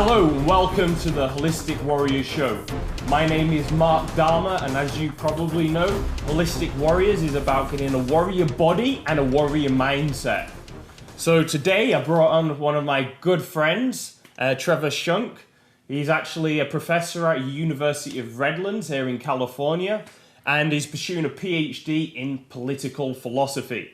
Hello and welcome to the Holistic Warriors Show. My name is Mark Dharma, and as you probably know, Holistic Warriors is about getting a warrior body and a warrior mindset. So today I brought on one of my good friends, Trevor Shunk. He's actually a professor at University of Redlands here in California, and he's pursuing a PhD in political philosophy.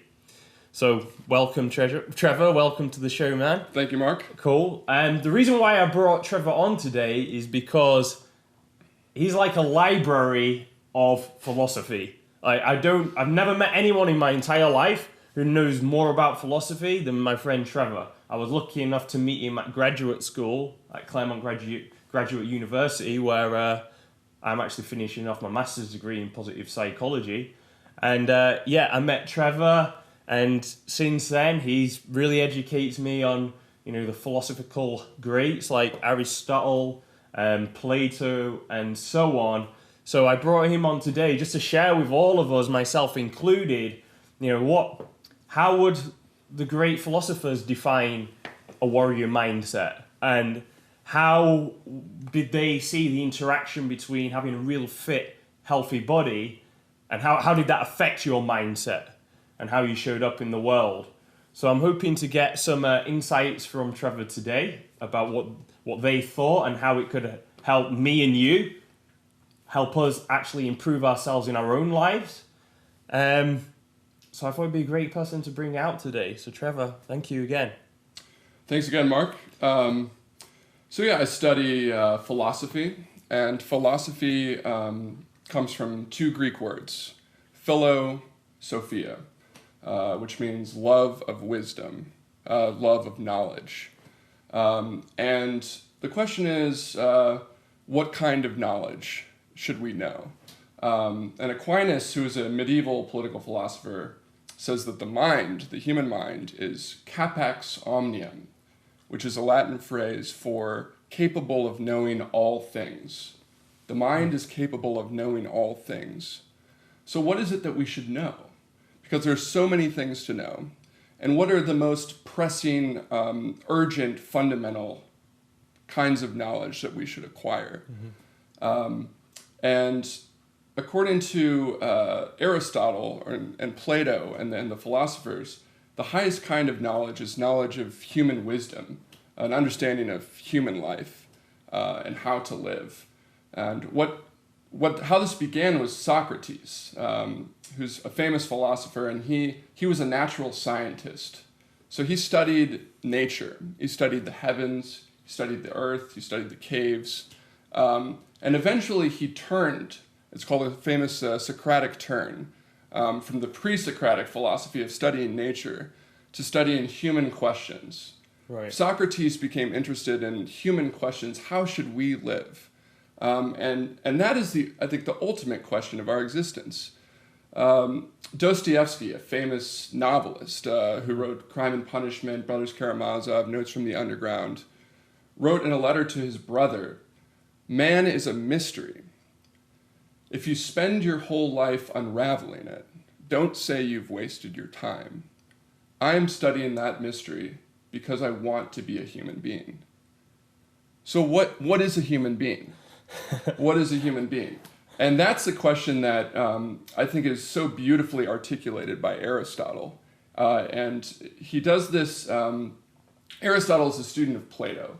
So welcome, Trevor. Welcome to the show, man. Thank you, Mark. Cool. And the reason why I brought Trevor on today is because he's like a library of philosophy. I've never met anyone in my entire life who knows more about philosophy than my friend Trevor. I was lucky enough to meet him at graduate school at Claremont Graduate University, where I'm actually finishing off my master's degree in positive psychology. And I met Trevor. And since then, he's really educates me on, the philosophical greats like Aristotle, Plato, and so on. So I brought him on today just to share with all of us, myself included, how would the great philosophers define a warrior mindset? And how did they see the interaction between having a real fit, healthy body, and how did that affect your mindset? And how you showed up in the world. So I'm hoping to get some insights from Trevor today about what they thought and how it could help me and you, help us actually improve ourselves in our own lives. So I thought it'd be a great person to bring out today. So Trevor, thank you again. Thanks again, Mark. I study philosophy, and philosophy comes from two Greek words, philo, Sophia. Which means love of wisdom, love of knowledge. And the question is, what kind of knowledge should we know? And Aquinas, who is a medieval political philosopher, says that the human mind, is capax omnium, which is a Latin phrase for capable of knowing all things. The mind is capable of knowing all things. So what is it that we should know? Because there's so many things to know. And what are the most pressing, urgent, fundamental kinds of knowledge that we should acquire? Mm-hmm. And according to Aristotle and Plato and then the philosophers, the highest kind of knowledge is knowledge of human wisdom, an understanding of human life and how to live. And how this began was Socrates, who's a famous philosopher, and he was a natural scientist. So he studied nature. He studied the heavens, he studied the earth, he studied the caves, and eventually he turned. It's called a famous Socratic turn from the pre-Socratic philosophy of studying nature to studying human questions. Right. Socrates became interested in human questions. How should we live? And that is I think the ultimate question of our existence. Dostoevsky, a famous novelist who wrote Crime and Punishment, Brothers Karamazov, Notes from the Underground, wrote in a letter to his brother, "Man is a mystery. If you spend your whole life unraveling it, don't say you've wasted your time. I am studying that mystery because I want to be a human being." So what is a human being? What is a human being? And that's the question that I think is so beautifully articulated by Aristotle. And he does this, Aristotle is a student of Plato.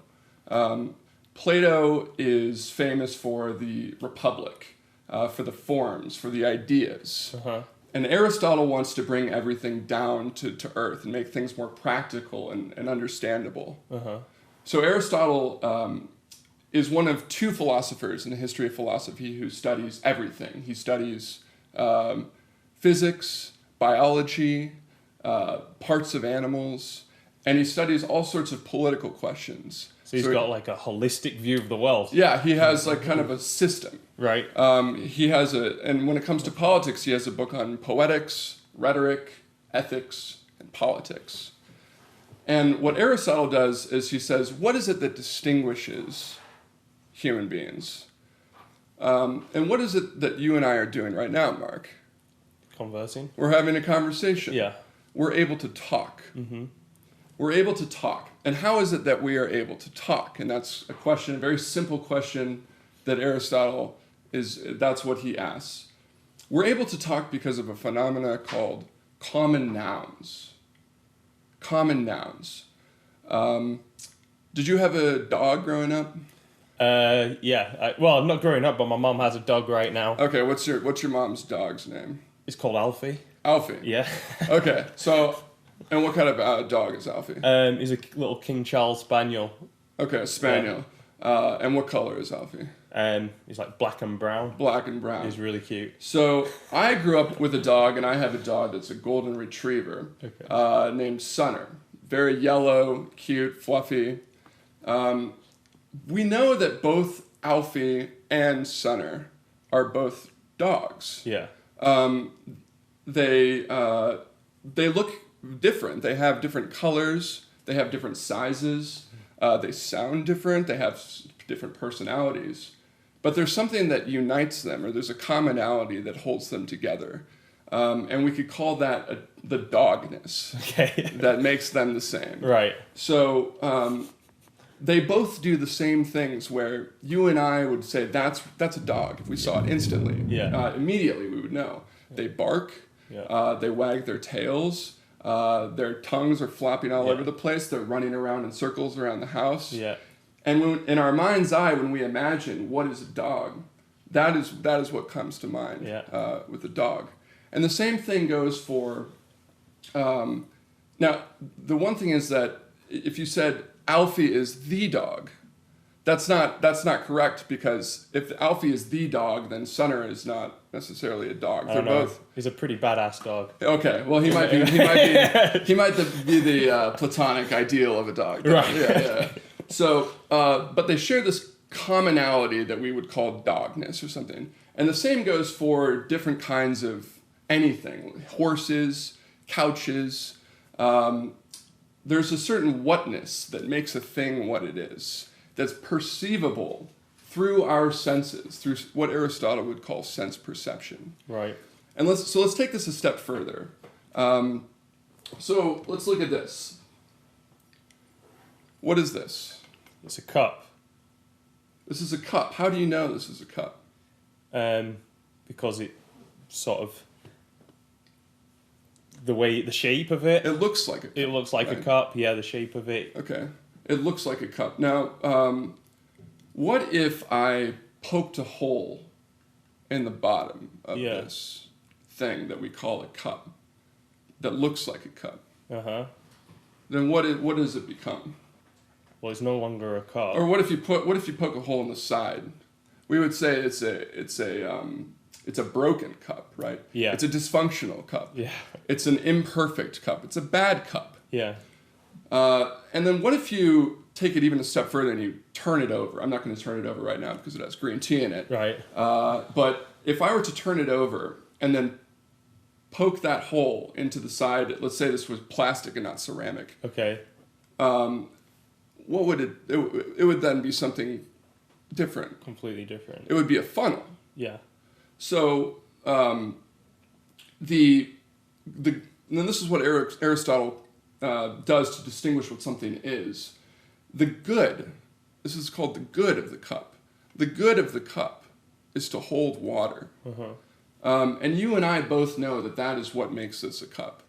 Plato is famous for the Republic, for the forms, for the ideas. Uh-huh. And Aristotle wants to bring everything down to earth and make things more practical and understandable. Uh-huh. So Aristotle is one of two philosophers in the history of philosophy who studies everything. He studies physics, biology, parts of animals, and he studies all sorts of political questions. So he's got like a holistic view of the world. Yeah, he has like kind of a system. Right. And when it comes to politics, he has a book on poetics, rhetoric, ethics, and politics. And what Aristotle does is he says, what is it that distinguishes human beings? And what is it that you and I are doing right now, Mark? Conversing. We're having a conversation. Yeah. We're able to talk. Mm-hmm. we're able to talk. And how is it that we are able to talk? And that's a question, a very simple question that Aristotle that's what he asks. We're able to talk because of a phenomena called common nouns. Common nouns. Did you have a dog growing up? Yeah. Well, not growing up, but my mom has a dog right now. Okay, what's your mom's dog's name? It's called Alfie. Alfie. Yeah. Okay, so, and what kind of dog is Alfie? He's a little King Charles Spaniel. Okay, a spaniel. And what color is Alfie? He's like black and brown. Black and brown. He's really cute. So I grew up with a dog, and I have a dog that's a golden retriever named Sunner. Very yellow, cute, fluffy. We know that both Alfie and Sunner are both dogs. Yeah. They look different. They have different colors. They have different sizes. They sound different. They have different personalities. But there's something that unites them, or there's a commonality that holds them together. And we could call that the dogness that makes them the same. Right. So they both do the same things where you and I would say, that's a dog. If we saw it instantly, immediately we would know. They bark. They wag their tails. Their tongues are flopping all over the place. They're running around in circles around the house. Yeah. And in our mind's eye, when we imagine what is a dog, that is what comes to mind with a dog. And the same thing goes for. Now, the one thing is that if you said Alfie is the dog, that's not correct, because if Alfie is the dog, then Sunner is not necessarily a dog. They're both. He's a pretty badass dog. Okay, well he might be the platonic ideal of a dog. Right. Yeah. So, but they share this commonality that we would call dogness or something. And the same goes for different kinds of anything, horses, couches. There's a certain whatness that makes a thing what it is, that's perceivable through our senses, through what Aristotle would call sense perception. Right. And let's take this a step further. So let's look at this. What is this? It's a cup. This is a cup. How do you know this is a cup? Because it sort of the shape of it. It looks like a cup. It looks like a cup. Yeah, the shape of it. Okay. It looks like a cup. Now, what if I poked a hole in the bottom of this thing that we call a cup, that looks like a cup? Then what does it become? Well, it's no longer a cup. Or what if you poke a hole in the side? We would say it's a broken cup, right? Yeah. It's a dysfunctional cup. Yeah. It's an imperfect cup. It's a bad cup. Yeah. And then what if you take it even a step further and you turn it over? I'm not going to turn it over right now because it has green tea in it. Right. But if I were to turn it over and then poke that hole into the side, let's say this was plastic and not ceramic. Okay. What would it would then be something different. Completely different. It would be a funnel. Yeah. So then this is what Aristotle does to distinguish what something is. The good, this is called the good of the cup. The good of the cup is to hold water. And you and I both know that is what makes this a cup.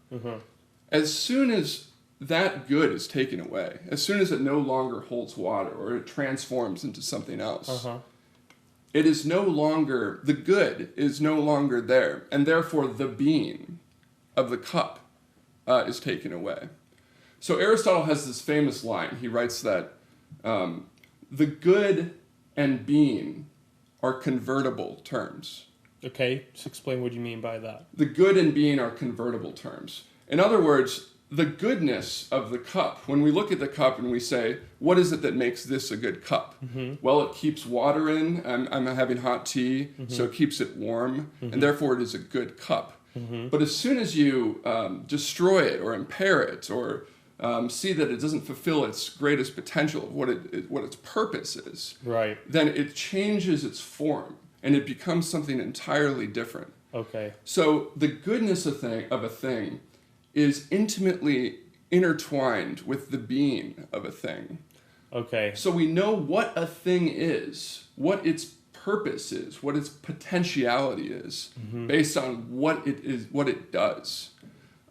As soon as that good is taken away, as soon as it no longer holds water or it transforms into something else, it is no longer, the good is no longer there, and therefore the being of the cup is taken away. So Aristotle has this famous line. He writes that the good and being are convertible terms. Okay, just explain what you mean by that. The good and being are convertible terms. In other words, the goodness of the cup, when we look at the cup and we say, what is it that makes this a good cup? Well, it keeps water in. I'm having hot tea, so it keeps it warm, and therefore it is a good cup. But as soon as you destroy it or impair it or see that it doesn't fulfill its greatest potential of what its purpose is, right, then it changes its form and it becomes something entirely different. Okay. So the goodness of a thing is intimately intertwined with the being of a thing. Okay. So we know what a thing is, what its purpose is, what its potentiality is, based on what it is, what it does.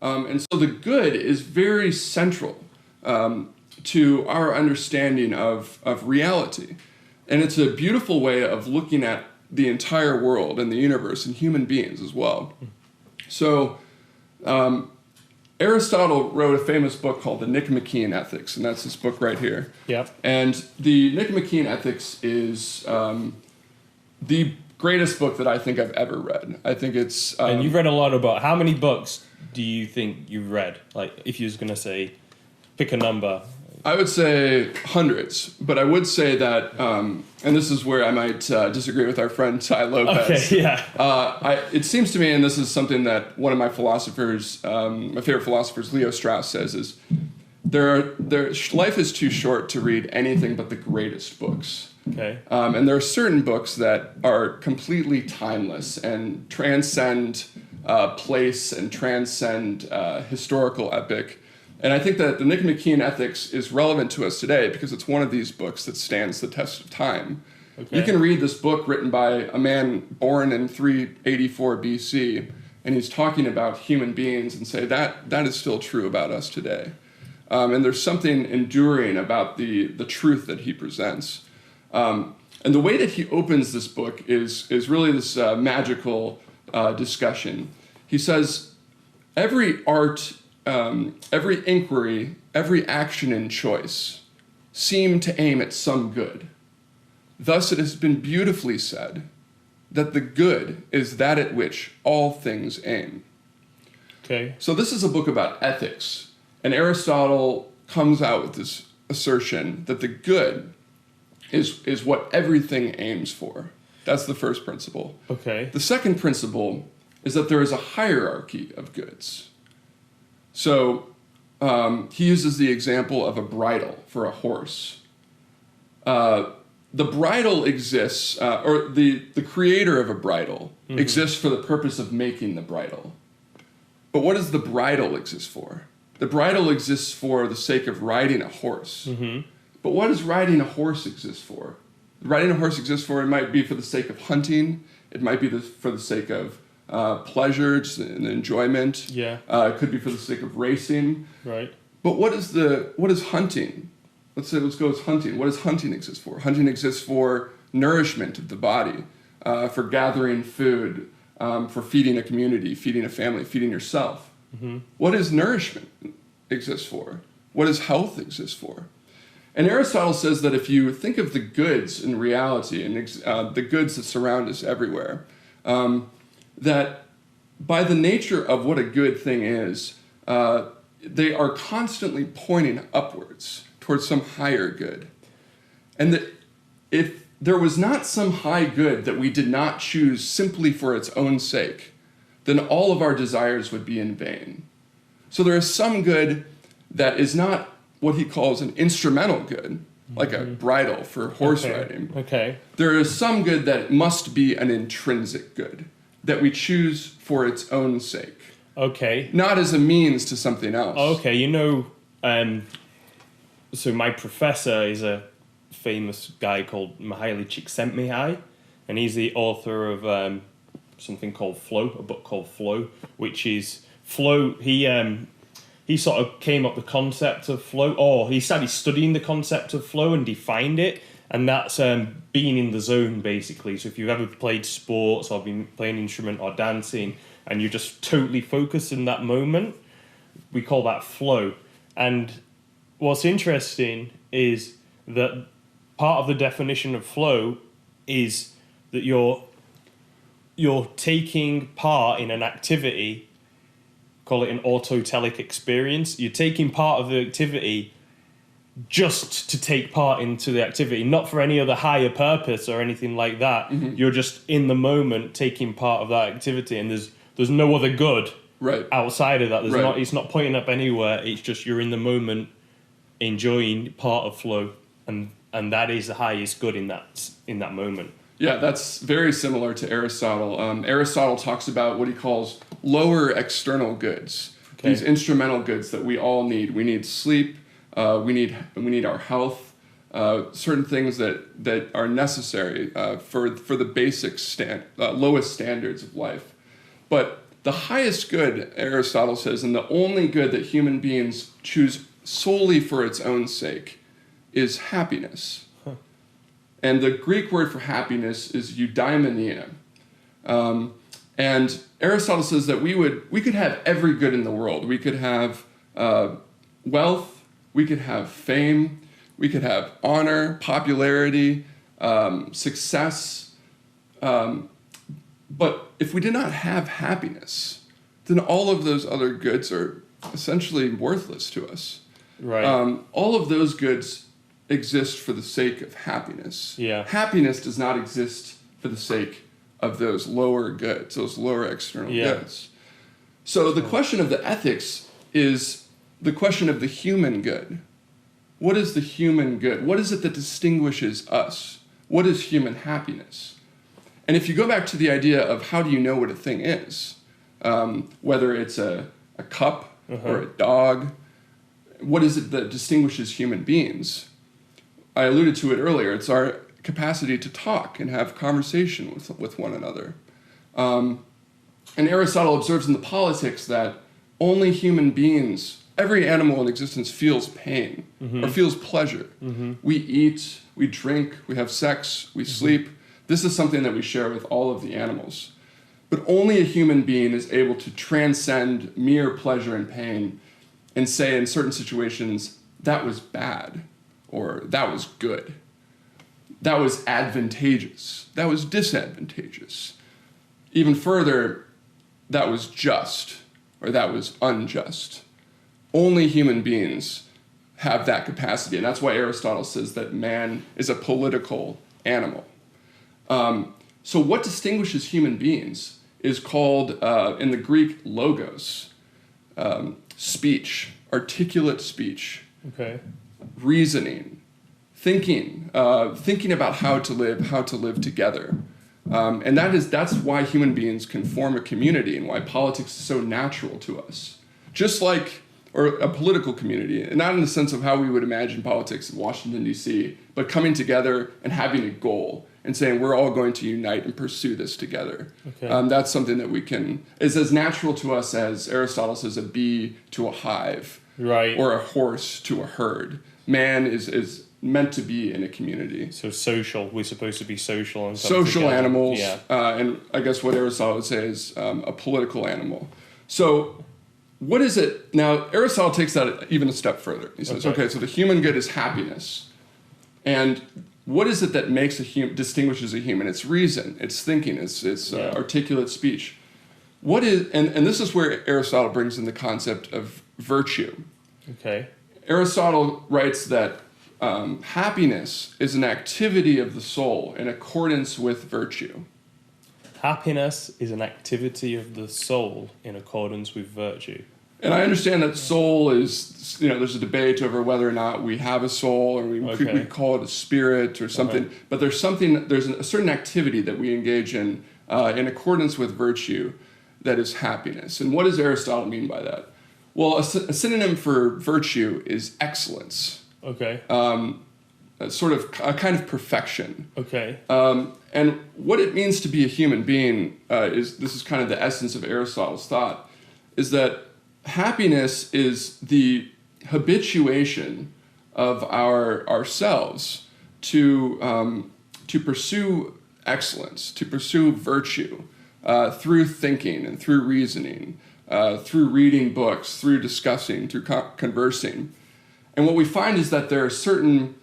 And so the good is very central to our understanding of reality. And it's a beautiful way of looking at the entire world and the universe and human beings as well. So Aristotle wrote a famous book called the Nicomachean Ethics, and that's this book right here. Yep. And the Nicomachean Ethics is the greatest book that I think I've ever read. I think it's... and you've read a lot about... How many books do you think you've read? Like, if you was going to say, pick a number. I would say hundreds, but I would say that, and this is where I might disagree with our friend Ty Lopez. Okay, yeah. It seems to me, and this is something that one of my philosophers, my favorite philosophers, Leo Strauss, says, is life is too short to read anything but the greatest books. Okay. And there are certain books that are completely timeless and transcend place and transcend historical epic. And I think that the Nicomachean Ethics is relevant to us today because it's one of these books that stands the test of time. Okay. You can read this book written by a man born in 384 BC, and he's talking about human beings and say that is still true about us today. And there's something enduring about the truth that he presents. And the way that he opens this book is really this magical discussion. He says, every art... every inquiry, every action and choice seem to aim at some good. Thus it has been beautifully said that the good is that at which all things aim. Okay. So this is a book about ethics, and Aristotle comes out with this assertion that the good is what everything aims for. That's the first principle. Okay. The second principle is that there is a hierarchy of goods. So he uses the example of a bridle for a horse. The bridle exists, or the creator of a bridle exists for the purpose of making the bridle. But what does the bridle exist for? The bridle exists for the sake of riding a horse. But what does riding a horse exist for? Riding a horse exists for, it might be for the sake of hunting. It might be for the sake of pleasure and enjoyment. Yeah. It could be for the sake of racing. Right. But what is hunting? Let's go with hunting. What does hunting exist for? Hunting exists for nourishment of the body, for gathering food, for feeding a community, feeding a family, feeding yourself. What does nourishment exist for? What does health exist for? And Aristotle says that if you think of the goods in reality and the goods that surround us everywhere, that by the nature of what a good thing is, they are constantly pointing upwards towards some higher good. And that if there was not some high good that we did not choose simply for its own sake, then all of our desires would be in vain. So there is some good that is not what he calls an instrumental good, like a bridle for horse riding. Okay. There is some good that must be an intrinsic good, that we choose for its own sake. Okay. Not as a means to something else. Okay, so my professor is a famous guy called Mihaly Csikszentmihalyi, and he's the author of something called Flow, a book called Flow, which is flow. He sort of came up with the concept of flow, or he started studying the concept of flow and defined it, and that's being in the zone, basically. So if you've ever played sports or been playing an instrument or dancing, and you're just totally focused in that moment, we call that flow. And what's interesting is that part of the definition of flow is that you're taking part in an activity, call it an autotelic experience. You're taking part of the activity just to take part into the activity, not for any other higher purpose or anything like that. You're just in the moment taking part of that activity, and there's no other good outside of that. It's not pointing up anywhere. It's just you're in the moment enjoying part of flow, and that is the highest good in that moment. Yeah, that's very similar to Aristotle. Aristotle talks about what he calls lower external goods. Okay. These instrumental goods that we all need. We need sleep. We need our health. Certain things that are necessary for the basic lowest standards of life. But the highest good, Aristotle says, and the only good that human beings choose solely for its own sake, is happiness. And the Greek word for happiness is eudaimonia. And Aristotle says that we could have every good in the world. We could have wealth, we could have fame, we could have honor, popularity, success. But if we did not have happiness, then all of those other goods are essentially worthless to us. Right. All of those goods exist for the sake of happiness. Yeah. Happiness does not exist for the sake of those lower goods, those lower external goods. So the question of the ethics is the question of the human good. What is the human good? What is it that distinguishes us? What is human happiness? And if you go back to the idea of how do you know what a thing is, whether it's a cup or a dog, what is it that distinguishes human beings? I alluded to it earlier. It's our capacity to talk and have conversation with one another. And Aristotle observes in the Politics that only human beings, every animal in existence feels pain or feels pleasure. We eat, we drink, we have sex, we sleep. This is something that we share with all of the animals. But only a human being is able to transcend mere pleasure and pain and say in certain situations, that was bad, or that was good. That was advantageous. That was disadvantageous. Even further, that was just, or that was unjust. Only human beings have that capacity, and that's why Aristotle says that man is a political animal. So what distinguishes human beings is called, in the Greek, logos, speech, articulate speech, reasoning, thinking about how to live together. And that's why human beings can form a community and why politics is so natural to us. Just like, or a political community, and not in the sense of how we would imagine politics in Washington, D.C., but coming together and having a goal and saying we're all going to unite and pursue this together. That's something that is as natural to us as Aristotle says a bee to a hive, or a horse to a herd. Man is meant to be in a community. So social, we're supposed to be social and social animals, and I guess what Aristotle would say is a political animal. So what is it? Now, Aristotle takes that even a step further. He says, okay, so the human good is happiness. And what is it that distinguishes a human? It's reason, it's thinking, it's articulate speech. What is, and this is where Aristotle brings in the concept of virtue. Aristotle writes that happiness is an activity of the soul in accordance with virtue. Happiness is an activity of the soul in accordance with virtue. And I understand that soul is, there's a debate over whether or not we have a soul, or we call it a spirit or something. But there's a certain activity that we engage in accordance with virtue that is happiness. And what does Aristotle mean by that? Well, a synonym for virtue is excellence. Sort of a kind of perfection. And what it means to be a human being this is kind of the essence of Aristotle's thought, is that happiness is the habituation of ourselves to pursue excellence, to pursue virtue through thinking and through reasoning, through reading books, through discussing, through conversing. And what we find is that there are certain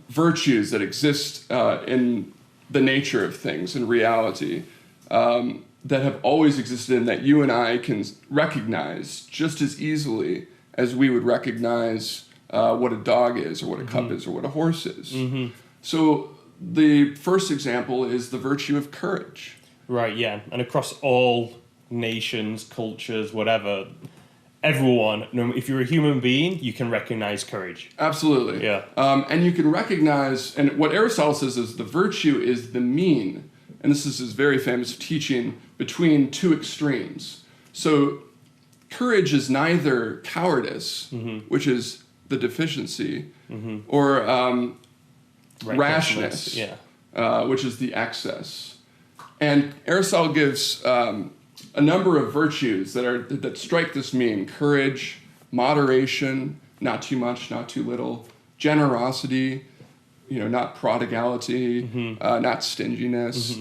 virtues that exist in the nature of things, in reality, that have always existed and that you and I can recognize just as easily as we would recognize what a dog is, or what a cup is, or what a horse is. So the first example is the virtue of courage. And across all nations, cultures, whatever, everyone, if you're a human being, you can recognize courage. Absolutely. And you can recognize, and what Aristotle says is the virtue is the mean, and this is his very famous teaching, between two extremes. So courage is neither cowardice, which is the deficiency, or rashness, which is the excess. And Aristotle gives a number of virtues that strike this mean: courage, moderation, not too much, not too little, generosity, not prodigality, not stinginess.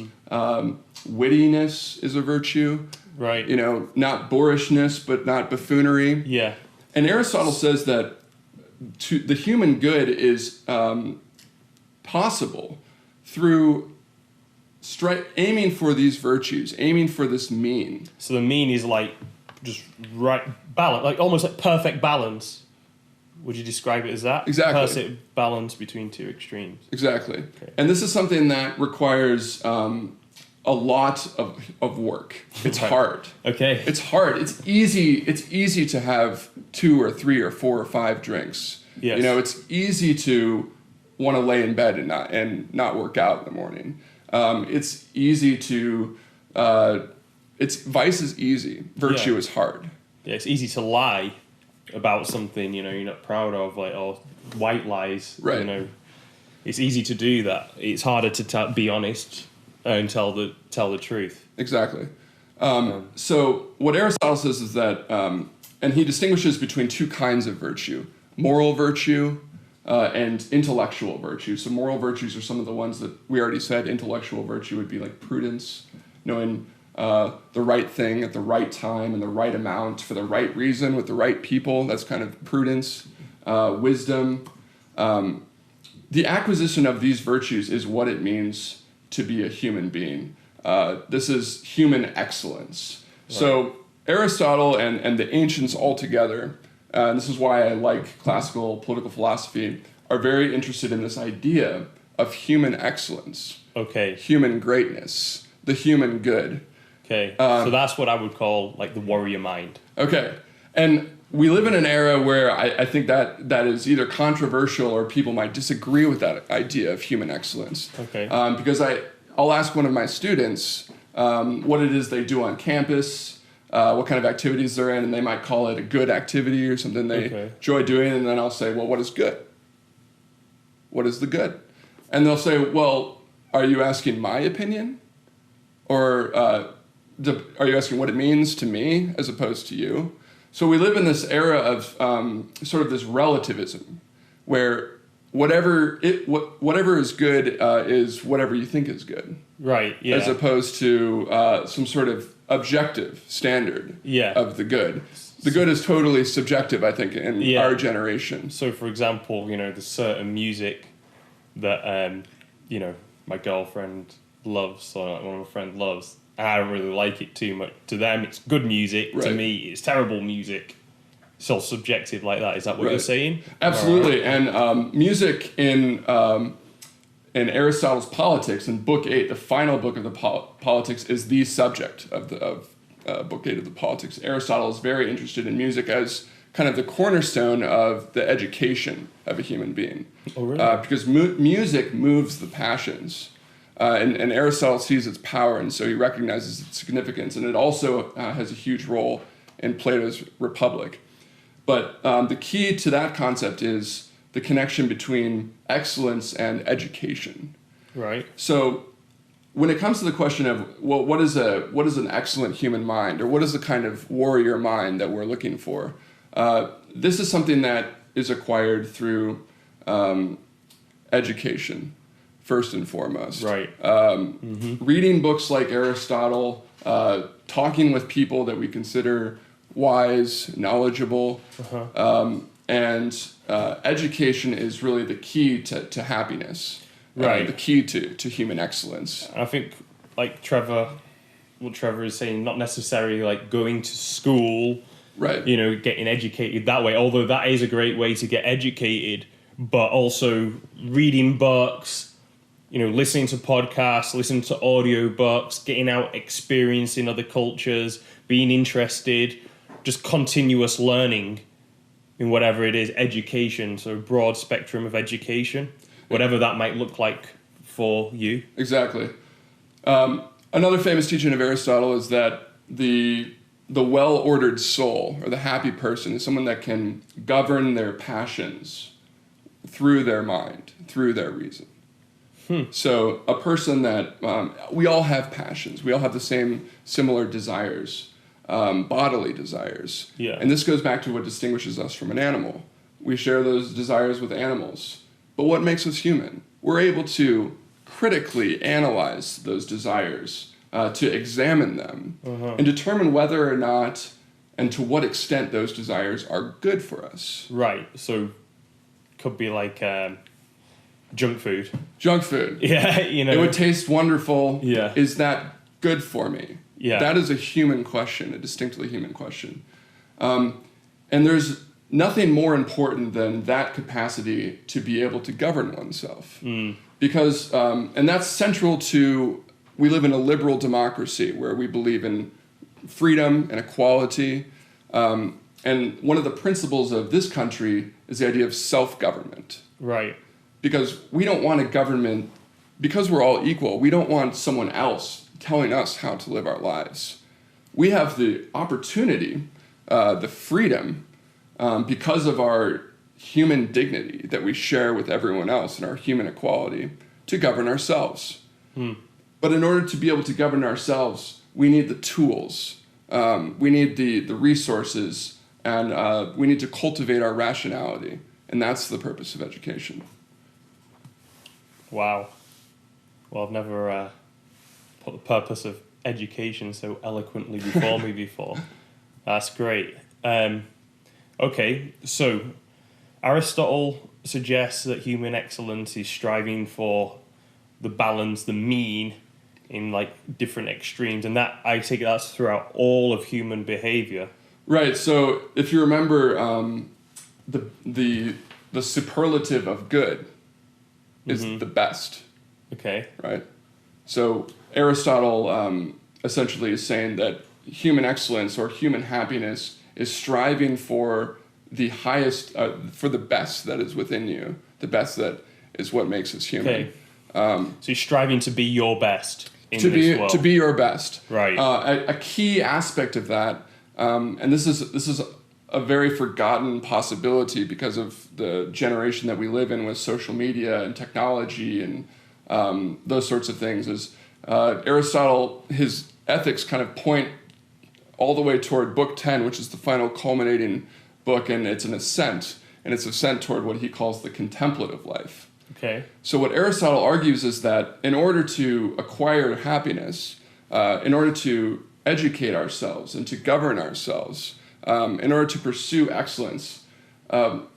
Wittiness is a virtue. Right. Not boorishness, but not buffoonery. Yeah. And Aristotle says that the human good is possible through aiming for these virtues, aiming for this mean. So the mean is like just right balance, like almost like perfect balance. Would you describe it as that? Exactly. Perfect balance between two extremes. Exactly. Okay. And this is something that requires a lot of work. It's Right. hard. Okay. It's hard. It's easy to have 2 or 3 or 4 or 5 drinks. Yes. It's easy to want to lay in bed and not work out in the morning. It's easy to vice is easy. Virtue is hard. Yeah, it's easy to lie about something you're not proud of, like, or white lies. Right. It's easy to do that. It's harder to be honest and tell the truth. Exactly. So what Aristotle says is that, and he distinguishes between 2 kinds of virtue: moral virtue and intellectual virtue. So moral virtues are some of the ones that we already said. Intellectual virtue would be like prudence, knowing the right thing at the right time and the right amount for the right reason with the right people. That's kind of prudence. Wisdom. The acquisition of these virtues is what it means to be a human being. This is human excellence. Right. So Aristotle and the ancients altogether, and this is why I like classical political philosophy, are very interested in this idea of human excellence. Okay. Human greatness, the human good. Okay. So that's what I would call like the warrior mind. Okay. And we live in an era where I think that is either controversial or people might disagree with that idea of human excellence. Okay. Because I'll ask one of my students what it is they do on campus, what kind of activities they're in, and they might call it a good activity or something they enjoy doing, and then I'll say, well, what is good? What is the good? And they'll say, well, are you asking my opinion? Or are you asking what it means to me as opposed to you? So we live in this era of sort of this relativism, where whatever is good is whatever you think is good. Right. Yeah. As opposed to some sort of objective standard of the good. The good is totally subjective, I think, in our generation. So, for example, there's certain music that my girlfriend loves, or one of my friends loves. I don't really like it too much. To them, it's good music. Right. To me, it's terrible music. It's all subjective like that. Is that what you're saying? Absolutely. And music in Aristotle's Politics, in Book 8, the final book of the Politics, is the subject of Book 8 of the Politics. Aristotle is very interested in music as kind of the cornerstone of the education of a human being. Oh, really? Because music moves the passions. And Aristotle sees its power, and so he recognizes its significance. And it also has a huge role in Plato's Republic. But the key to that concept is the connection between excellence and education. Right. So when it comes to the question of, well, what is an excellent human mind, or what is the kind of warrior mind that we're looking for? This is something that is acquired through education. First and foremost. Right. Reading books like Aristotle, talking with people that we consider wise, knowledgeable, and education is really the key to happiness. Right. The key to human excellence. I think, like what Trevor is saying, not necessarily like going to school, right? Getting educated that way, although that is a great way to get educated, but also reading books, listening to podcasts, listening to audiobooks, getting out, experiencing other cultures, being interested, just continuous learning in whatever it is, education, so a broad spectrum of education, whatever that might look like for you. Exactly. Another famous teaching of Aristotle is that the the well-ordered soul or the happy person is someone that can govern their passions through their mind, through their reason. So a person that, we all have passions. We all have the same similar desires, bodily desires. Yeah. And this goes back to what distinguishes us from an animal. We share those desires with animals. But what makes us human? We're able to critically analyze those desires, to examine them, and determine whether or not and to what extent those desires are good for us. Right. So could be like junk food. Junk food. Yeah, you know. It would taste wonderful. Yeah. Is that good for me? Yeah. That is a human question, a distinctly human question. And there's nothing more important than that capacity to be able to govern oneself. Because, and that's central to, we live in a liberal democracy where we believe in freedom and equality. And one of the principles of this country is the idea of self-government. Right. Because we don't want a government, because we're all equal, we don't want someone else telling us how to live our lives. We have the opportunity, the freedom, because of our human dignity that we share with everyone else and our human equality, to govern ourselves. But in order to be able to govern ourselves, we need the tools, we need the resources, and we need to cultivate our rationality. And that's the purpose of education. Wow. Well, I've never put the purpose of education so eloquently before me before. That's great. Okay, so Aristotle suggests that human excellence is striving for the balance, the mean, in like different extremes, and that I take that's throughout all of human behavior. Right. So if you remember, the superlative of good is the best. Okay. Right. So Aristotle essentially is saying that human excellence or human happiness is striving for the highest, for the best that is within you, the best that is what makes us human. Okay. So you're striving to be your best in to this world. To be your best. Right. A key aspect of that, and this is a very forgotten possibility because of the generation that we live in with social media and technology and those sorts of things, is Aristotle, his ethics kind of point all the way toward Book 10, which is the final culminating book, and it's an ascent, and it's ascent toward what he calls the contemplative life. Okay. So what Aristotle argues is that in order to acquire happiness, in order to educate ourselves and to govern ourselves, in order to pursue excellence,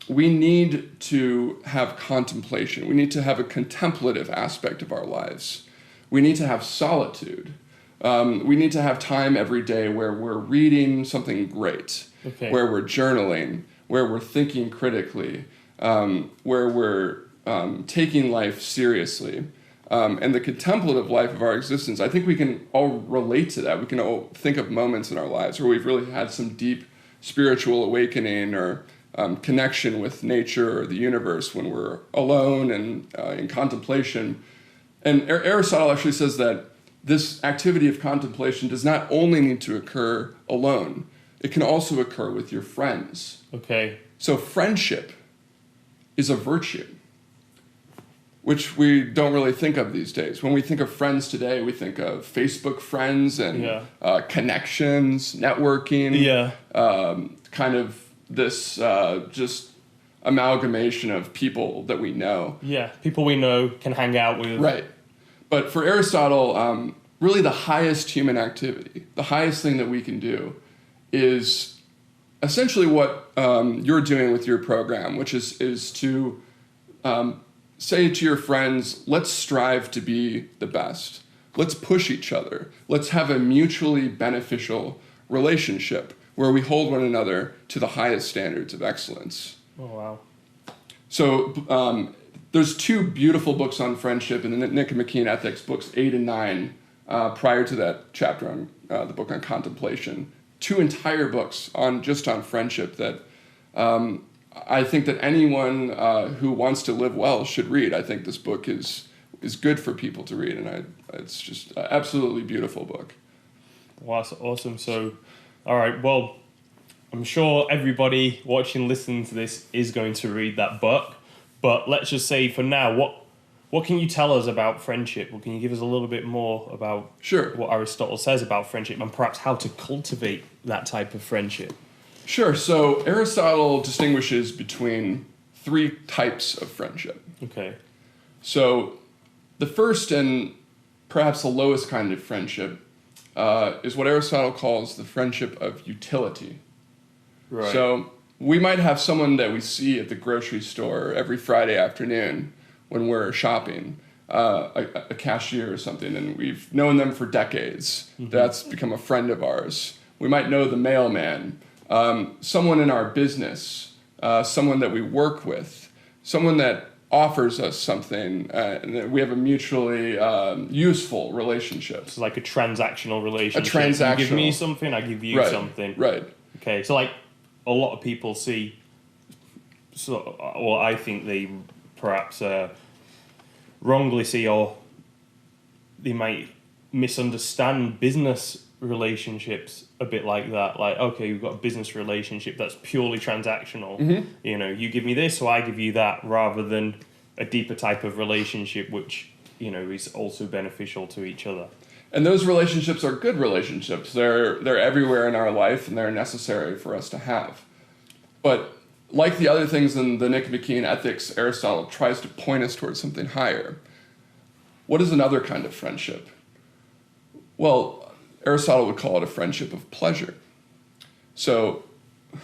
we need to have contemplation. We need to have a contemplative aspect of our lives. We need to have solitude. We need to have time every day where we're reading something great, where we're journaling, where we're thinking critically, where we're taking life seriously. And the contemplative life of our existence, I think we can all relate to that. We can all think of moments in our lives where we've really had some deep spiritual awakening or connection with nature or the universe when we're alone and in contemplation. And Aristotle actually says that this activity of contemplation does not only need to occur alone, it can also occur with your friends. Okay. So friendship is a virtue, which we don't really think of these days. When we think of friends today, we think of Facebook friends and connections, networking, kind of this just amalgamation of people that we know. Yeah, people we know can hang out with. Right. But for Aristotle, really the highest human activity, the highest thing that we can do is essentially what you're doing with your program, which is to say to your friends, let's strive to be the best. Let's push each other. Let's have a mutually beneficial relationship where we hold one another to the highest standards of excellence. Oh, wow. So there's two beautiful books on friendship in the Nick and McKean Ethics, books 8 and 9, prior to that chapter on the book on contemplation. Two entire books on friendship that I think that anyone who wants to live well should read. I think this book is good for people to read, and it's just an absolutely beautiful book. Well, that's awesome. So All right. Well, I'm sure everybody watching, listening to this is going to read that book. But let's just say for now, what can you tell us about friendship? Or can you give us a little bit more about Sure. what Aristotle says about friendship and perhaps how to cultivate that type of friendship? Sure. So Aristotle distinguishes between three types of friendship. Okay. So the first and perhaps the lowest kind of friendship is what Aristotle calls the friendship of utility. Right. So we might have someone that we see at the grocery store every Friday afternoon when we're shopping, a cashier or something, and we've known them for decades. Mm-hmm. That's become a friend of ours. We might know the mailman, someone in our business, someone that we work with, someone that offers us something, and that we have a mutually useful relationship. It's like a transactional relationship. A transactional. You give me something, I give you something. Right. Okay, so like a lot of people see, I think they perhaps wrongly see, or they might misunderstand business relationships a bit like that. Like, okay, we've got a business relationship that's purely transactional. Mm-hmm. You know, you give me this, so I give you that, rather than a deeper type of relationship, which, you know, is also beneficial to each other. And those relationships are good relationships. They're everywhere in our life, and they're necessary for us to have. But like the other things in the Nicomachean Ethics, Aristotle tries to point us towards something higher. What is another kind of friendship? Well, Aristotle would call it a friendship of pleasure. So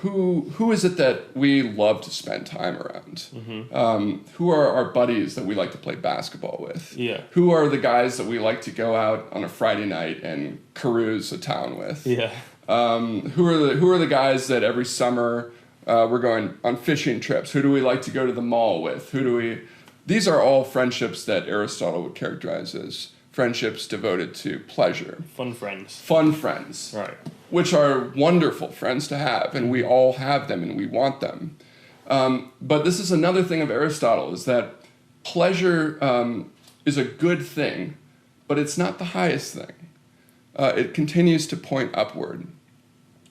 who is it that we love to spend time around? Mm-hmm. Who are our buddies that we like to play basketball with? Yeah. Who are the guys that we like to go out on a Friday night and carouse a town with? Yeah. Who are the guys that every summer we're going on fishing trips? Who do we like to go to the mall with? These are all friendships that Aristotle would characterize as friendships devoted to pleasure. Fun friends. Fun friends. Right. Which are wonderful friends to have, and we all have them and we want them. But this is another thing of Aristotle, is that pleasure is a good thing, but it's not the highest thing. It continues to point upward.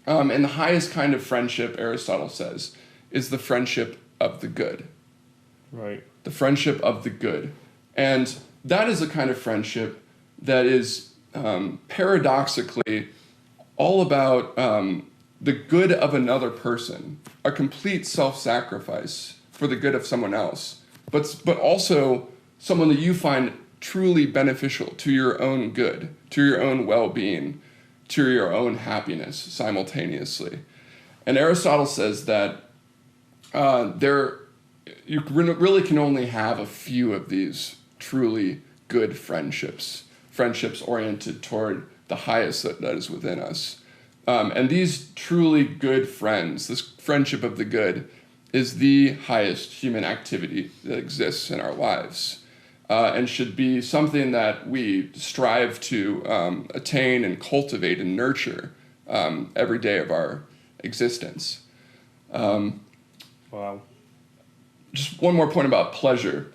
And the highest kind of friendship, Aristotle says, is the friendship of the good. Right. The friendship of the good. And that is a kind of friendship that is paradoxically all about the good of another person, a complete self-sacrifice for the good of someone else, but also someone that you find truly beneficial to your own good, to your own well-being, to your own happiness simultaneously. And Aristotle says that you really can only have a few of these truly good friendships oriented toward the highest that is within us. And these truly good friends, this friendship of the good, is the highest human activity that exists in our lives, and should be something that we strive to attain and cultivate and nurture every day of our existence. Wow. Just one more point about pleasure.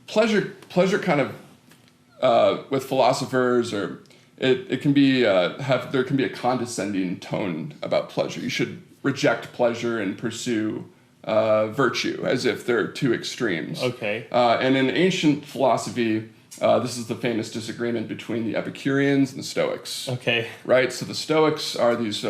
Pleasure kind of with philosophers, or it can be there can be a condescending tone about pleasure. You should reject pleasure and pursue virtue, as if they're two extremes. Okay. And in ancient philosophy, this is the famous disagreement between the Epicureans and the Stoics. Okay. Right? So the Stoics are these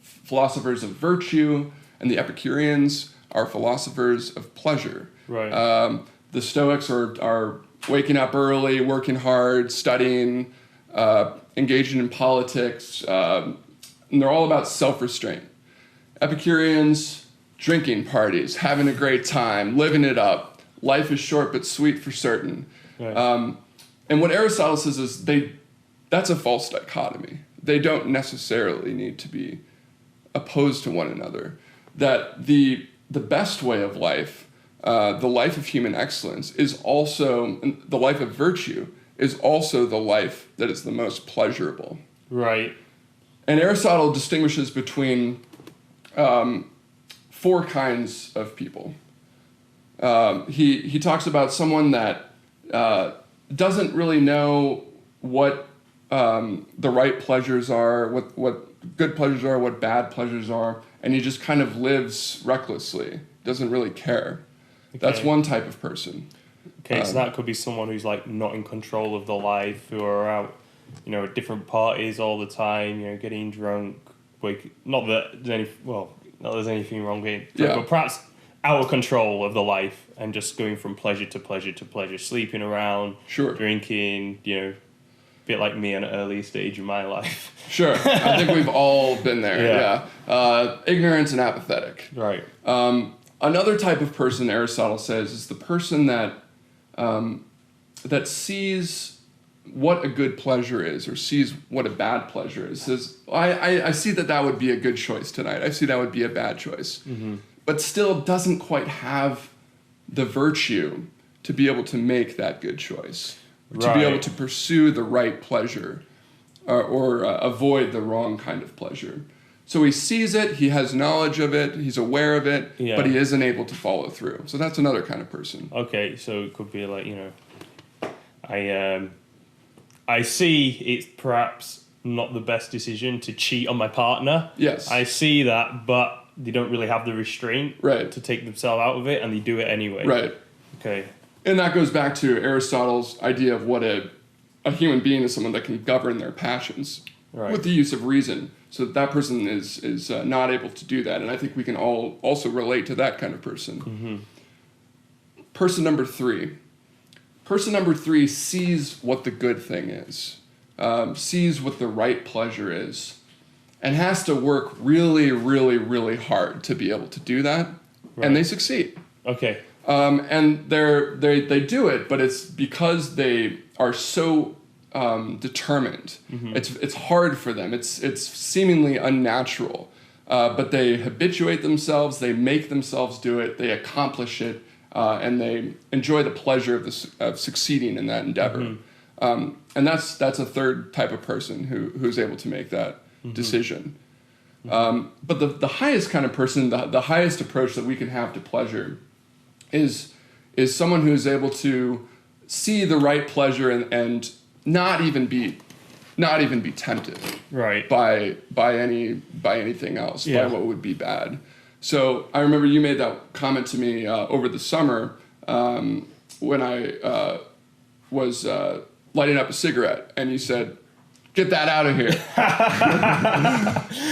philosophers of virtue, and the Epicureans are philosophers of pleasure. Right. The Stoics are waking up early, working hard, studying, engaging in politics, and they're all about self-restraint. Epicureans, drinking parties, having a great time, living it up. Life is short but sweet for certain. Right. And what Aristotle says is that's a false dichotomy. They don't necessarily need to be opposed to one another. That the best way of life, the life of human excellence, is also, the life of virtue, is also the life that is the most pleasurable. Right. And Aristotle distinguishes between 4 kinds of people. He talks about someone that doesn't really know what the right pleasures are, what good pleasures are, what bad pleasures are, and he just kind of lives recklessly, doesn't really care. That's one type of person. Okay, so that could be someone who's like not in control of their life, who are out, at different parties all the time, getting drunk. Not that there's anything wrong with it, but perhaps out of control of the life and just going from pleasure to pleasure to pleasure, sleeping around, drinking, bit like me at an early stage in my life. Sure. I think we've all been there. Yeah. Ignorant and apathetic. Right. Another type of person, Aristotle says, is the person that that sees what a good pleasure is, or sees what a bad pleasure is. Says, I see that would be a good choice tonight. I see that would be a bad choice. Mm-hmm. But still doesn't quite have the virtue to be able to make that good choice. To be able to pursue the right pleasure or avoid the wrong kind of pleasure. So he sees it, he has knowledge of it, he's aware of it, but he isn't able to follow through. So that's another kind of person. Okay, so it could be like, I see it's perhaps not the best decision to cheat on my partner. Yes. I see that, but they don't really have the restraint to take themselves out of it, and they do it anyway. Right. Okay. And that goes back to Aristotle's idea of what a human being is, someone that can govern their passions with the use of reason. So that person is not able to do that. And I think we can all also relate to that kind of person. Mm-hmm. Person number three. Person number three sees what the good thing is, sees what the right pleasure is, and has to work really, really, really hard to be able to do that. Right. And they succeed. Okay. And they do it, but it's because they are so determined. Mm-hmm. It's hard for them. It's seemingly unnatural, but they habituate themselves. They make themselves do it. They accomplish it, and they enjoy the pleasure of succeeding in that endeavor. Mm-hmm. And that's a third type of person who's able to make that decision. Mm-hmm. But the highest kind of person, the highest approach that we can have to pleasure is someone who's able to see the right pleasure and not even be tempted by anything else, by what would be bad. So I remember you made that comment to me over the summer when I was lighting up a cigarette, and you said, "Get that out of here!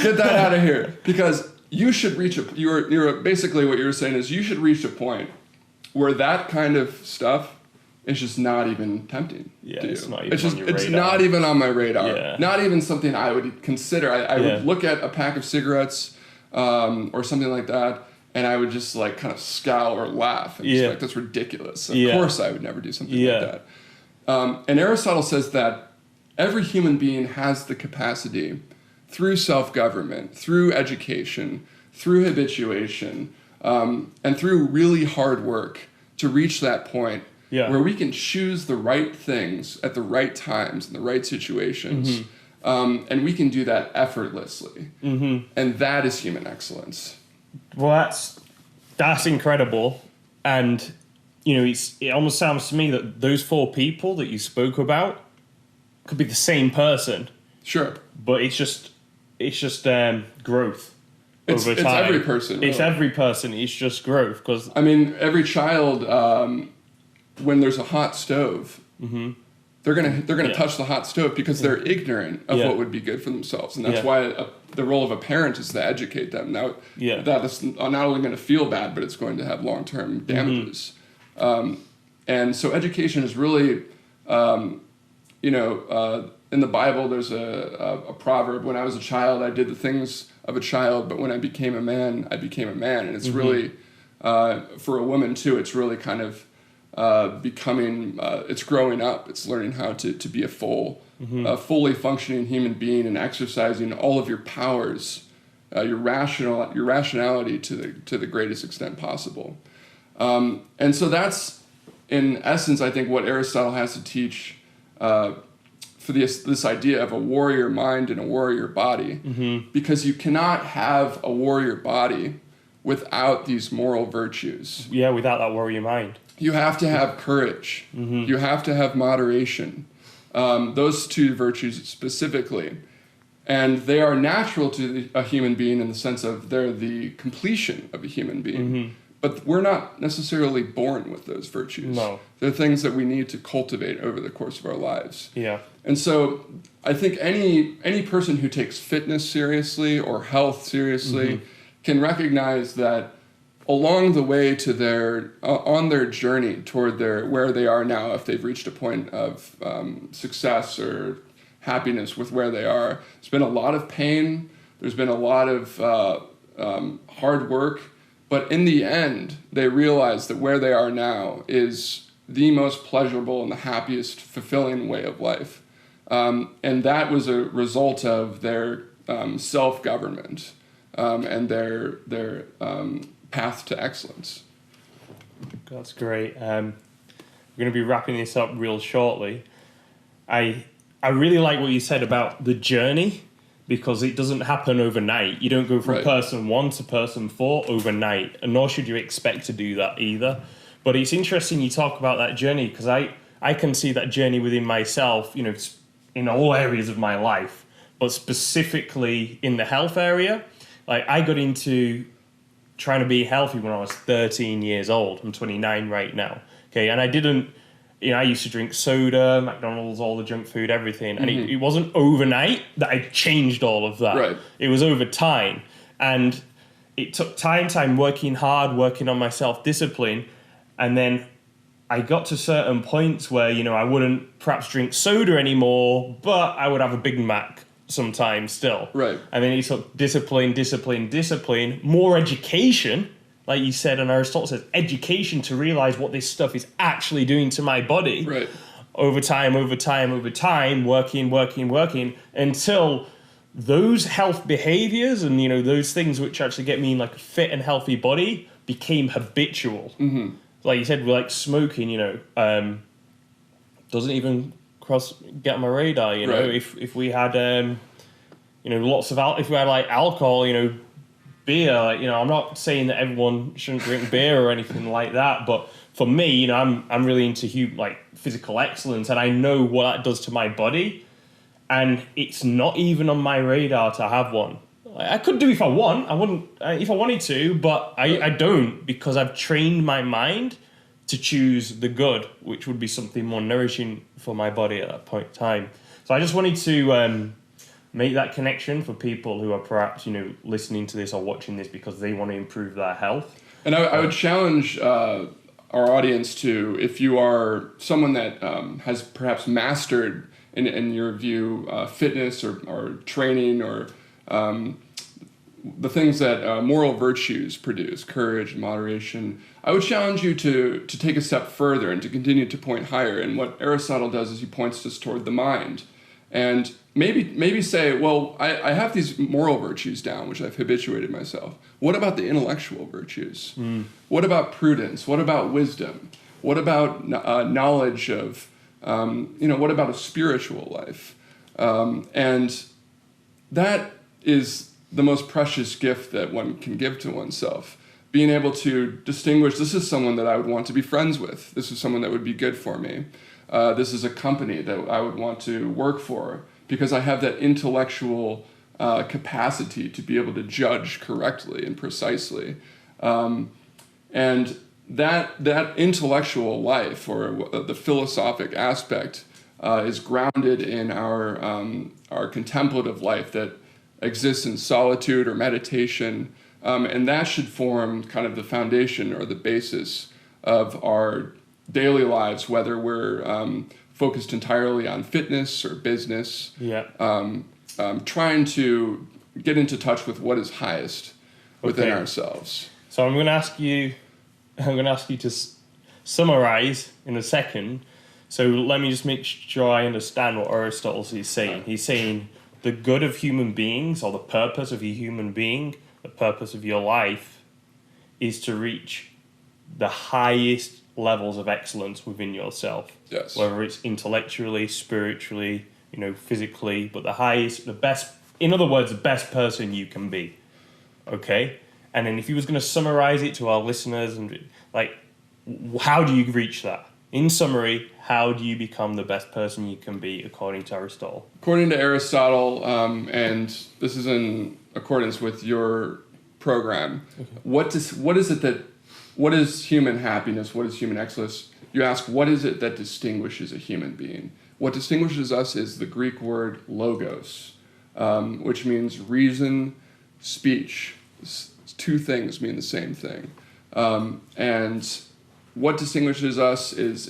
Get that out of here!" Because you should reach you're basically what you're saying is you should reach a point where that kind of stuff is just not even tempting to you. It's not even on your radar. It's not even on my radar. Yeah. Not even something I would consider. I would look at a pack of cigarettes or something like that, and I would just like kind of scowl or laugh. And just like, that's ridiculous. Of course I would never do something like that. And Aristotle says that every human being has the capacity, through self-government, through education, through habituation, and through really hard work, to reach that point where we can choose the right things at the right times in the right situations, and we can do that effortlessly. Mm-hmm. And that is human excellence. Well, that's incredible, and it almost sounds to me that those four people that you spoke about could be the same person. Sure, but it's just growth. It's every person. It's every person. It's just growth. Because every child, when there's a hot stove, they're gonna touch the hot stove because they're ignorant of what would be good for themselves, and that's why the role of a parent is to educate them. Now, that is not only going to feel bad, but it's going to have long-term damages. And so, education is really, in the Bible, there's a proverb: "When I was a child, I did the things of a child, but when I became a man, I became a man." And it's really, for a woman too, it's really kind of becoming, it's growing up. It's learning how to be a fully functioning human being and exercising all of your powers, your rationality to the greatest extent possible. And so that's, in essence, I think what Aristotle has to teach for this idea of a warrior mind and a warrior body, because you cannot have a warrior body without these moral virtues. Yeah, without that warrior mind. You have to have courage. You have to have moderation. Those two virtues specifically. And they are natural to a human being in the sense of they're the completion of a human being. But we're not necessarily born with those virtues. No. They're things that we need to cultivate over the course of our lives. Yeah. And so I think any person who takes fitness seriously or health seriously can recognize that along the way to their on their journey toward where they are now, if they've reached a point of success or happiness with where they are, there's been a lot of pain. There's been a lot of hard work. But in the end, they realize that where they are now is the most pleasurable and the happiest, fulfilling way of life. And that was a result of their self-government and their path to excellence. That's great. We're going to be wrapping this up real shortly. I really like what you said about the journey, because it doesn't happen overnight. You don't go from person 1 to person 4 overnight, and nor should you expect to do that either. But it's interesting you talk about that journey, because I can see that journey within myself, in all areas of my life, but specifically in the health area. Like, I got into trying to be healthy when I was 13 years old. I'm 29 right now. Okay, and I didn't, I used to drink soda, McDonald's, all the junk food, everything. And it wasn't overnight that I changed all of that. Right. It was over time. And it took time working hard, working on my self-discipline. And then I got to certain points where, I wouldn't perhaps drink soda anymore, but I would have a Big Mac sometimes still. Right. And then it took discipline, more education. Like you said, and Aristotle says, education to realize what this stuff is actually doing to my body. Right. Over time, working, until those health behaviors and, those things which actually get me in like a fit and healthy body became habitual. Like you said, like smoking, doesn't even get on my radar, Right. If we had, lots of, if we had like alcohol, beer, I'm not saying that everyone shouldn't drink beer or anything like that, but for me, I'm really into physical excellence, and I know what that does to my body, and it's not even on my radar to have one. I could do if I want. I wouldn't if I wanted to, but I don't, because I've trained my mind to choose the good, which would be something more nourishing for my body at that point in time. So I just wanted to make that connection for people who are perhaps, listening to this or watching this because they want to improve their health. And I would challenge our audience to, if you are someone that has perhaps mastered, in your view, fitness or training or the things that moral virtues produce, courage, moderation, I would challenge you to take a step further and to continue to point higher. And what Aristotle does is he points us toward the mind. And maybe say, well, I have these moral virtues down, which I've habituated myself. What about the intellectual virtues? What about prudence? What about wisdom? What about knowledge of, what about a spiritual life? And that is the most precious gift that one can give to oneself. Being able to distinguish, this is someone that I would want to be friends with. This is someone that would be good for me. This is a company that I would want to work for, because I have that intellectual capacity to be able to judge correctly and precisely. And that intellectual life, or the philosophic aspect, is grounded in our contemplative life that exists in solitude or meditation. And that should form kind of the foundation or the basis of our daily lives, whether we're focused entirely on fitness or business, trying to get into touch with what is highest within ourselves. So I'm going to ask you to summarize in a second. So let me just make sure I understand what Aristotle is saying. He's saying the good of human beings, or the purpose of a human being, the purpose of your life, is to reach the highest levels of excellence within yourself. Yes. Whether it's intellectually, spiritually, physically, but the best, in other words, the best person you can be. Okay? And then if he was going to summarize it to our listeners, and how do you reach that? in summary, how do you become the best person you can be according to Aristotle? According to Aristotle, and this is in accordance with your program, what is human happiness? What is human excellence? You ask, what is it that distinguishes a human being? What distinguishes us is the Greek word logos, which means reason, speech. Two things mean the same thing. And what distinguishes us is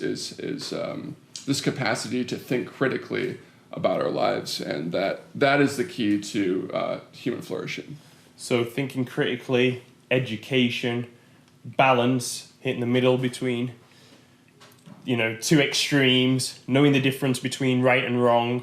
this capacity to think critically about our lives, and that is the key to human flourishing. So thinking critically, education, balance, hitting the middle between two extremes, knowing the difference between right and wrong,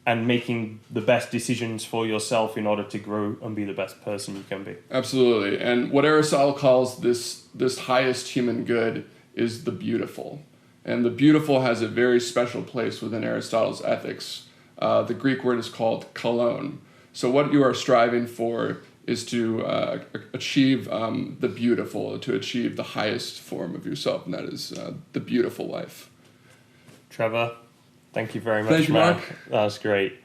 and making the best decisions for yourself in order to grow and be the best person you can be. Absolutely. And what Aristotle calls this highest human good is the beautiful. And the beautiful has a very special place within Aristotle's ethics. The Greek word is called kalon. So what you are striving for is to achieve the beautiful, to achieve the highest form of yourself, and that is the beautiful life. Trevor, thank you very much, Thank you, man. Mark. That was great.